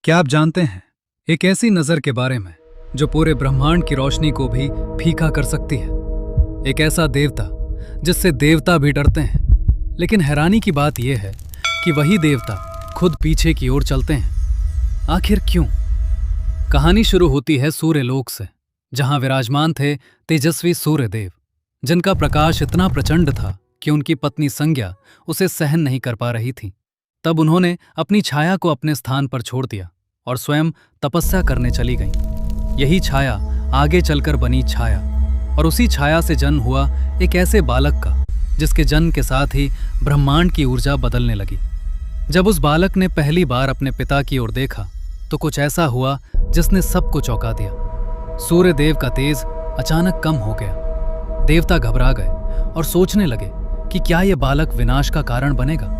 क्या आप जानते हैं एक ऐसी नजर के बारे में जो पूरे ब्रह्मांड की रोशनी को भी फीका कर सकती है। एक ऐसा देवता जिससे देवता भी डरते हैं। लेकिन हैरानी की बात यह है कि वही देवता खुद पीछे की ओर चलते हैं। आखिर क्यों? कहानी शुरू होती है सूर्यलोक से, जहां विराजमान थे तेजस्वी सूर्यदेव, जिनका प्रकाश इतना प्रचंड था कि उनकी पत्नी संज्ञा उसे सहन नहीं कर पा रही थी। तब उन्होंने अपनी छाया को अपने स्थान पर छोड़ दिया और स्वयं तपस्या करने चली गईं। यही छाया आगे चलकर बनी छाया, और उसी छाया से जन्म हुआ एक ऐसे बालक का जिसके जन्म के साथ ही ब्रह्मांड की ऊर्जा बदलने लगी। जब उस बालक ने पहली बार अपने पिता की ओर देखा तो कुछ ऐसा हुआ जिसने सबको चौंका दिया। सूर्यदेव का तेज अचानक कम हो गया। देवता घबरा गए और सोचने लगे कि क्या यह बालक विनाश का कारण बनेगा।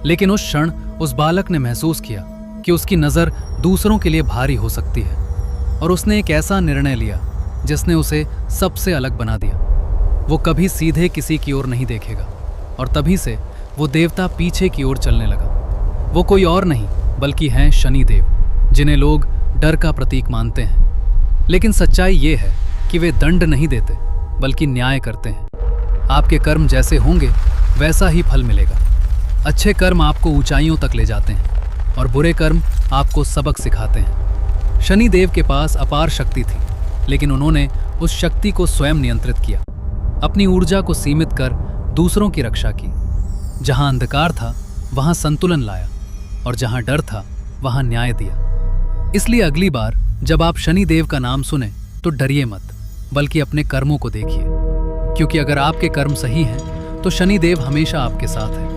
लेकिन उस क्षण उस बालक ने महसूस किया कि उसकी नजर दूसरों के लिए भारी हो सकती है, और उसने एक ऐसा निर्णय लिया जिसने उसे सबसे अलग बना दिया। वो कभी सीधे किसी की ओर नहीं देखेगा, और तभी से वो देवता पीछे की ओर चलने लगा। वो कोई और नहीं बल्कि हैं शनिदेव, जिन्हें लोग डर का प्रतीक मानते हैं। लेकिन सच्चाई ये है कि वे दंड नहीं देते बल्कि न्याय करते हैं। आपके कर्म जैसे होंगे वैसा ही फल मिलेगा। अच्छे कर्म आपको ऊंचाइयों तक ले जाते हैं और बुरे कर्म आपको सबक सिखाते हैं। शनिदेव के पास अपार शक्ति थी, लेकिन उन्होंने उस शक्ति को स्वयं नियंत्रित किया। अपनी ऊर्जा को सीमित कर दूसरों की रक्षा की। जहां अंधकार था वहां संतुलन लाया, और जहां डर था वहां न्याय दिया। इसलिए अगली बार जब आप शनिदेव का नाम सुने तो डरिए मत, बल्कि अपने कर्मों को देखिए, क्योंकि अगर आपके कर्म सही हैं तो शनिदेव हमेशा आपके साथ है।